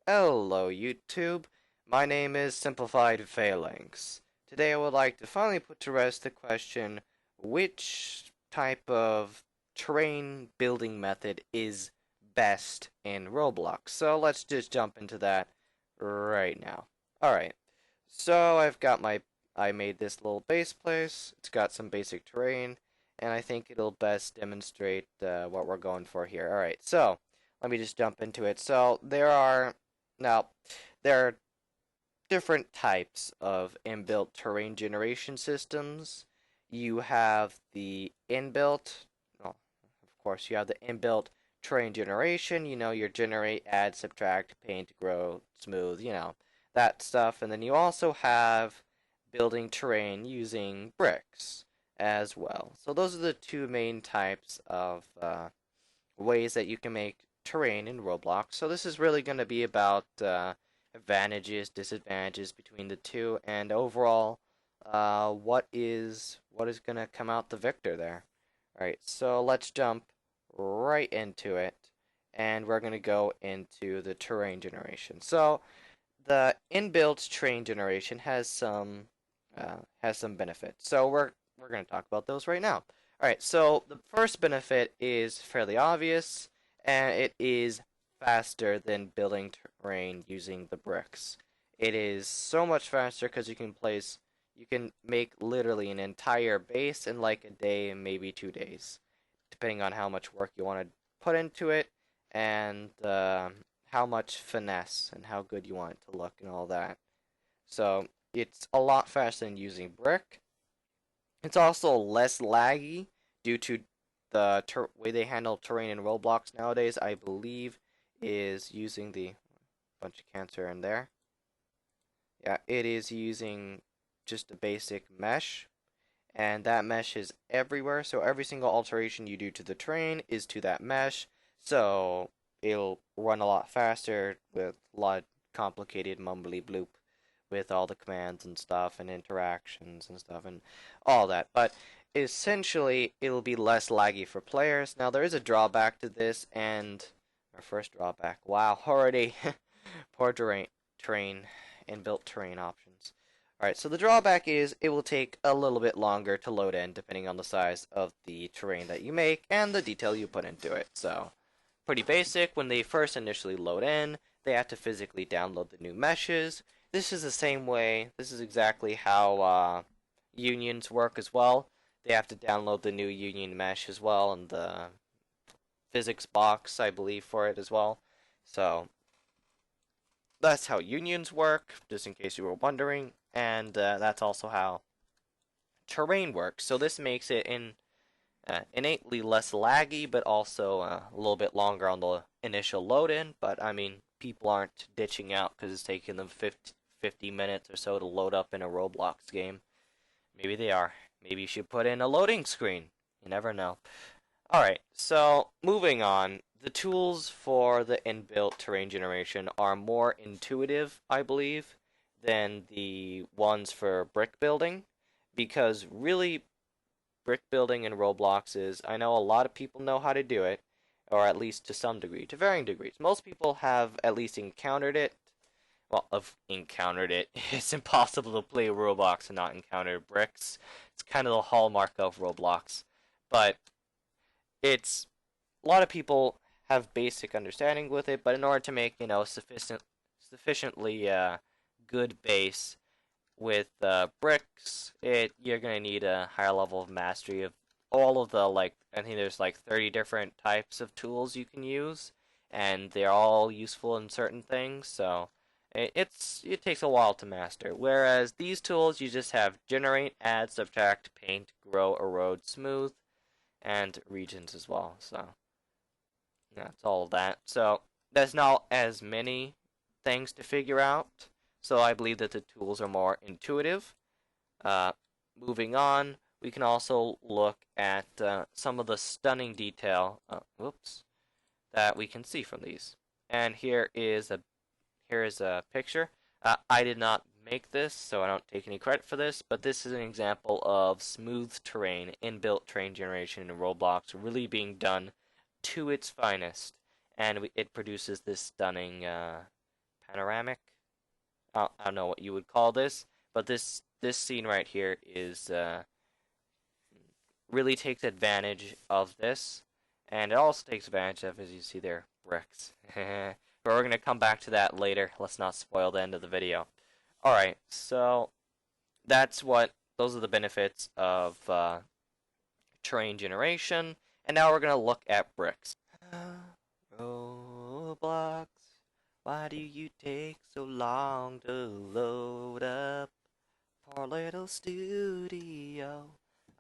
Hello YouTube, my name is Simplified Phalanx. Today I would like to finally put to rest the question, which type of terrain building method is best in Roblox? So let's just jump into that right now. Alright, so I made this little base place, it's got some basic terrain, and I think it'll best demonstrate what we're going for here. Alright, so let me just jump into it. Now, there are different types of inbuilt terrain generation systems. You have the inbuilt, well, of course, you have the inbuilt terrain generation, your generate, add, subtract, paint, grow, smooth, that stuff. And then you also have building terrain using bricks as well. So those are the two main types of ways that you can make terrain in Roblox. So this is really going to be about advantages, disadvantages between the two, and overall, what is going to come out the victor there. All right, so let's jump right into it, and we're going to go into the terrain generation. So the inbuilt terrain generation has some benefits. So we're going to talk about those right now. All right, so the first benefit is fairly obvious, and it is faster than building terrain using the bricks. It is so much faster because you can make literally an entire base in like a day and maybe 2 days, depending on how much work you want to put into it and how much finesse and how good you want it to look and all that. So it's a lot faster than using brick. It's also less laggy due to the way they handle terrain in Roblox nowadays. I believe is using the bunch of cancer in there. Yeah, it is using just a basic mesh, and that mesh is everywhere. So every single alteration you do to the terrain is to that mesh. So it'll run a lot faster with a lot of complicated mumbly bloop with all the commands and stuff and interactions and stuff and all that. But essentially, it'll be less laggy for players. Now, there is a drawback to this, and our first drawback. Wow, already poor terrain inbuilt terrain options. Alright, so the drawback is it will take a little bit longer to load in depending on the size of the terrain that you make and the detail you put into it. So, pretty basic. When they first initially load in, they have to physically download the new meshes. This is the same way, this is exactly how unions work as well. They have to download the new union mesh as well and the physics box, I believe, for it as well. So that's how unions work, just in case you were wondering, and that's also how terrain works. So this makes it innately less laggy, but also a little bit longer on the initial load in. But I mean, people aren't ditching out because it's taking them 50 minutes or so to load up in a Roblox game. Maybe they are. Maybe you should put in a loading screen. You never know. Alright, so moving on. The tools for the inbuilt terrain generation are more intuitive, I believe, than the ones for brick building. Because really, brick building in Roblox is, I know a lot of people know how to do it, or at least to some degree, to varying degrees. Most people have at least encountered it. Well, I've encountered it. It's impossible to play Roblox and not encounter bricks. It's kind of the hallmark of Roblox. But it's a lot of people have basic understanding with it, but in order to make, sufficiently good base with bricks, you're gonna need a higher level of mastery of all of the I think there's like 30 different types of tools you can use, and they're all useful in certain things. So it takes a while to master. Whereas these tools, you just have generate, add, subtract, paint, grow, erode, smooth, and regions as well. So that's all of that. So there's not as many things to figure out. So I believe that the tools are more intuitive. Uh, Moving on, we can also look at some of the stunning detail. Whoops, that we can see from these. And here is a picture. I did not make this, so I don't take any credit for this, but this is an example of smooth terrain, inbuilt terrain generation in Roblox, really being done to its finest, and it produces this stunning panoramic. I don't know what you would call this, but this scene right here is really takes advantage of this, and it also takes advantage of, as you see there, bricks. But we're gonna come back to that later. Let's not spoil the end of the video. All right, so those are the benefits of terrain generation, and now we're gonna look at bricks. Roblox, why do you take so long to load up? Poor little studio,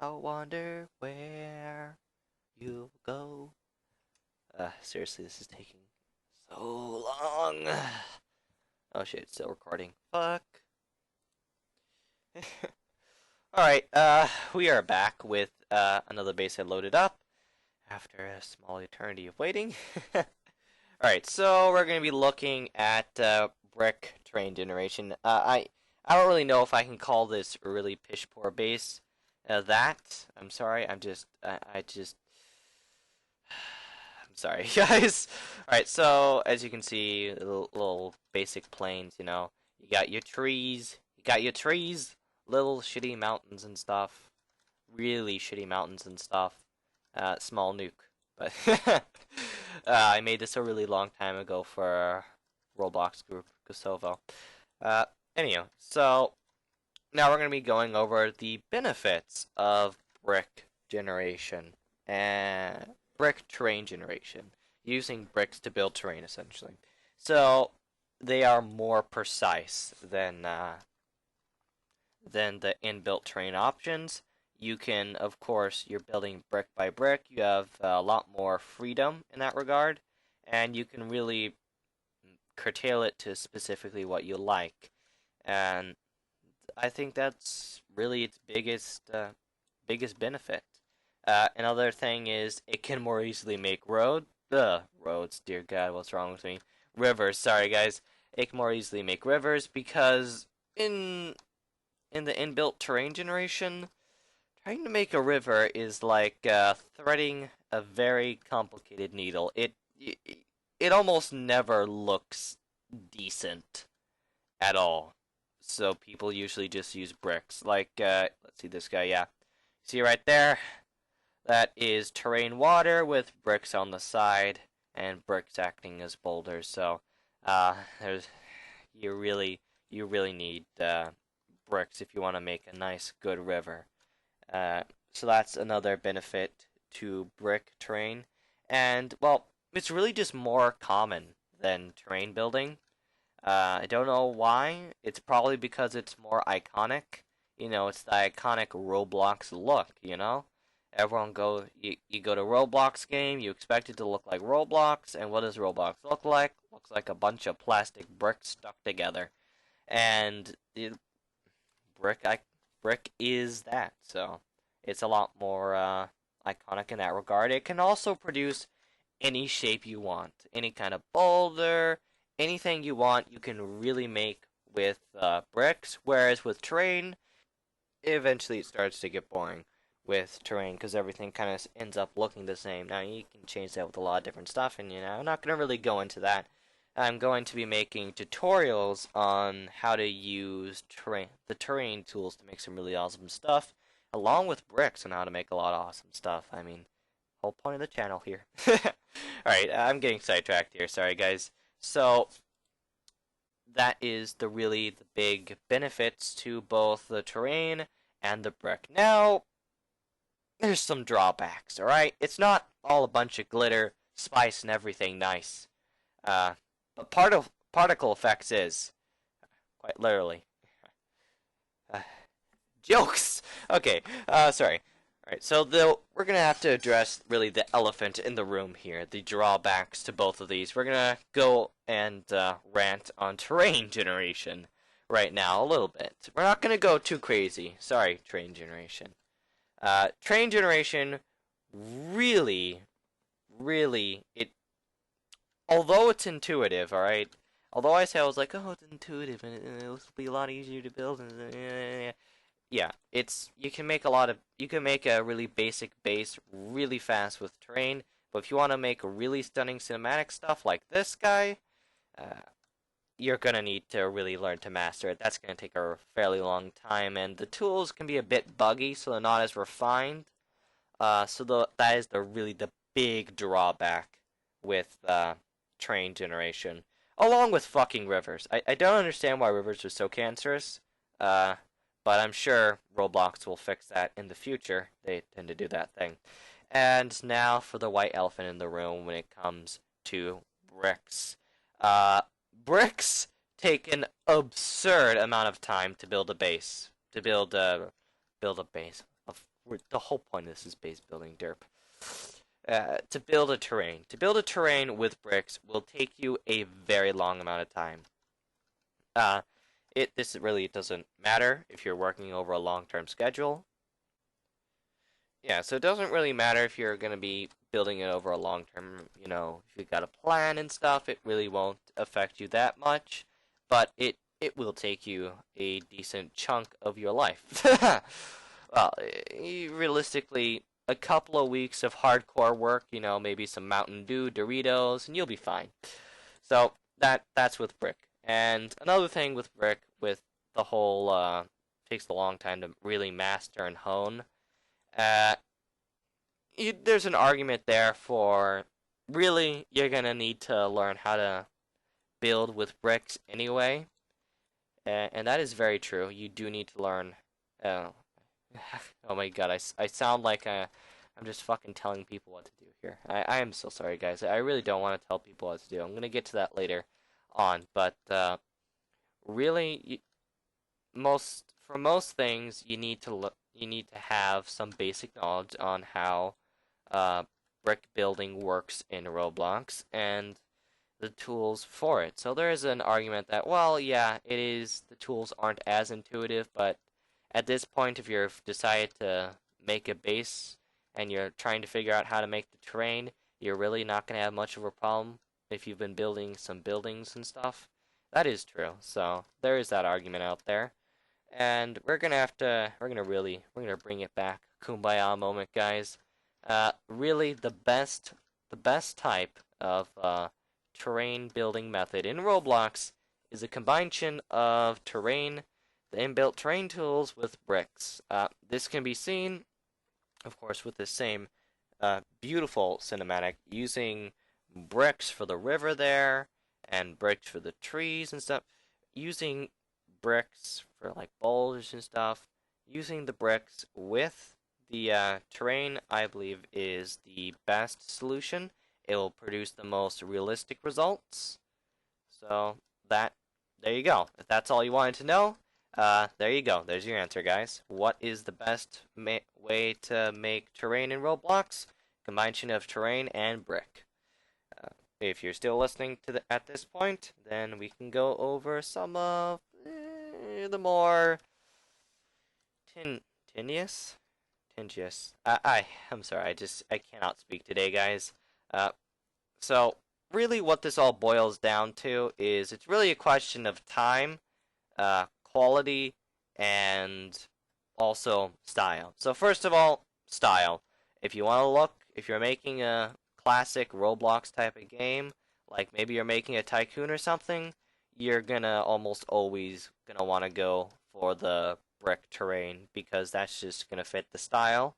I wonder where you'll go. Seriously, this is taking so long. Oh shit, it's still recording. Fuck. Alright, we are back with another base I loaded up after a small eternity of waiting. Alright, so we're going to be looking at brick terrain generation. I don't really know if I can call this a really pish poor base. I'm sorry, I'm sorry, guys. Alright, so as you can see, little basic plains, you know. You got your trees, little shitty mountains and stuff. Really shitty mountains and stuff. Small nuke. But I made this a really long time ago for Roblox group, Kosovo. Anyhow, so now we're going to be going over the benefits of brick generation and brick terrain generation, using bricks to build terrain essentially. So they are more precise than the inbuilt terrain options. You can, of course, you're building brick by brick. You have a lot more freedom in that regard, and you can really curtail it to specifically what you like. And I think that's really its biggest benefit. Another thing is it can more easily make roads. Dear God, what's wrong with me? Rivers. Sorry, guys. It can more easily make rivers because in the inbuilt terrain generation, trying to make a river is like threading a very complicated needle. It almost never looks decent at all. So people usually just use bricks. Like, let's see this guy, yeah. See right there? That is terrain water with bricks on the side and bricks acting as boulders. So, there's you really need bricks if you want to make a nice, good river. So that's another benefit to brick terrain. And, well, it's really just more common than terrain building. I don't know why. It's probably because it's more iconic. You know, it's the iconic Roblox look, you know? You go to Roblox game, you expect it to look like Roblox, and what does Roblox look like? Looks like a bunch of plastic bricks stuck together. And brick is that, so it's a lot more iconic in that regard. It can also produce any shape you want, any kind of boulder, anything you want, you can really make with bricks. Whereas with terrain, eventually it starts to get boring with terrain because everything kind of ends up looking the same. Now you can change that with a lot of different stuff, and I'm not going to really go into that. I'm going to be making tutorials on how to use the terrain tools to make some really awesome stuff, along with bricks, and how to make a lot of awesome stuff. I mean, whole point of the channel here. Alright, I'm getting sidetracked here. Sorry, guys. So, that is the big benefits to both the terrain and the brick. Now, there's some drawbacks, alright? It's not all a bunch of glitter, spice, and everything nice. But part of particle effects is, quite literally. Jokes! Okay, sorry. Alright, so we're going to have to address really the elephant in the room here, the drawbacks to both of these. We're going to go and rant on terrain generation right now a little bit. We're not going to go too crazy. Sorry, terrain generation. Terrain generation really, although it's intuitive, alright? Although I say I was like, oh, it's intuitive and it'll be a lot easier to build. Yeah, you can make a really basic base really fast with terrain, but if you want to make really stunning cinematic stuff like this guy, you're gonna need to really learn to master it. That's gonna take a fairly long time, and the tools can be a bit buggy, so they're not as refined. That is the big drawback with terrain generation, along with fucking rivers. I don't understand why rivers are so cancerous. Uh, but I'm sure Roblox will fix that in the future. They tend to do that thing. And now for the white elephant in the room when it comes to bricks. Uh, Bricks take an absurd amount of time to build a base. To build a base. The whole point of this is base building, derp. To build a terrain. To build a terrain with bricks will take you a very long amount of time. Uh, this really doesn't matter if you're working over a long-term schedule. Yeah, so it doesn't really matter if you're going to be building it over a long term, if you've got a plan and stuff, it really won't affect you that much, but it will take you a decent chunk of your life. Well, realistically, a couple of weeks of hardcore work, maybe some Mountain Dew, Doritos, and you'll be fine. So that's with brick. And another thing with brick, with the whole takes a long time to really master and hone. Uh, there's an argument there for really you're gonna need to learn how to build with bricks anyway, and that is very true. You do need to learn. Uh, oh my god, I sound like I'm just fucking telling people what to do here. I am so sorry, guys. I really don't want to tell people what to do. I'm gonna get to that later on, but really, for most things, you need to have some basic knowledge on how brick building works in Roblox and the tools for it. So there is an argument that, well, yeah, the tools aren't as intuitive, but at this point, if you've decided to make a base and you're trying to figure out how to make the terrain, you're really not going to have much of a problem if you've been building some buildings and stuff. That is true. So there is that argument out there. And we're gonna bring it back. Kumbaya moment, guys. Really, the best type of terrain building method in Roblox is a combination of the inbuilt terrain tools with bricks. This can be seen, of course, with the same beautiful cinematic using bricks for the river there and bricks for the trees and stuff. Using bricks for like boulders and stuff. Using the bricks with the terrain, I believe, is the best solution. It will produce the most realistic results. So there you go. If that's all you wanted to know, there you go. There's your answer, guys. What is the best way to make terrain in Roblox? Combination of terrain and brick. If you're still listening at this point, then we can go over some of the more tenuous. I'm sorry. I cannot speak today, guys. So really, what this all boils down to is it's really a question of time, quality, and also style. So first of all, style. If you're making a classic Roblox type of game, like maybe you're making a tycoon or something, you're gonna almost always gonna want to go for the brick terrain because that's just gonna fit the style,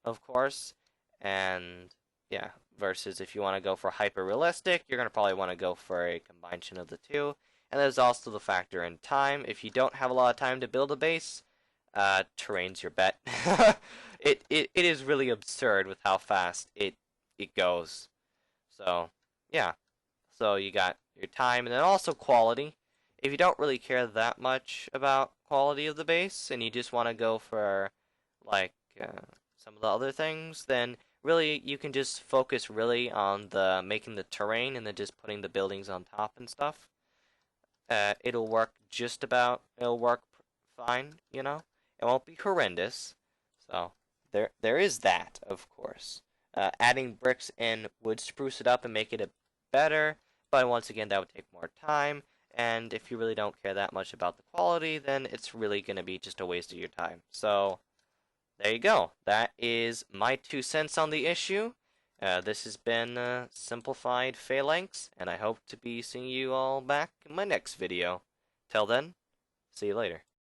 of course. And yeah, versus if you want to go for hyper realistic, you're gonna probably want to go for a combination of the two. And there's also the factor in time. If you don't have a lot of time to build a base, terrain's your bet. It is really absurd with how fast it goes. So yeah. So you got your time and then also quality. If you don't really care that much about quality of the base and you just want to go for like some of the other things, then really you can just focus really on the making the terrain and then just putting the buildings on top and stuff. It'll work fine, It won't be horrendous. So there is that, of course. Adding bricks in would spruce it up and make it better, but once again, that would take more time. And if you really don't care that much about the quality, then it's really going to be just a waste of your time. So there you go. That is my 2 cents on the issue. This has been Simplified Phalanx, and I hope to be seeing you all back in my next video. Till then, see you later.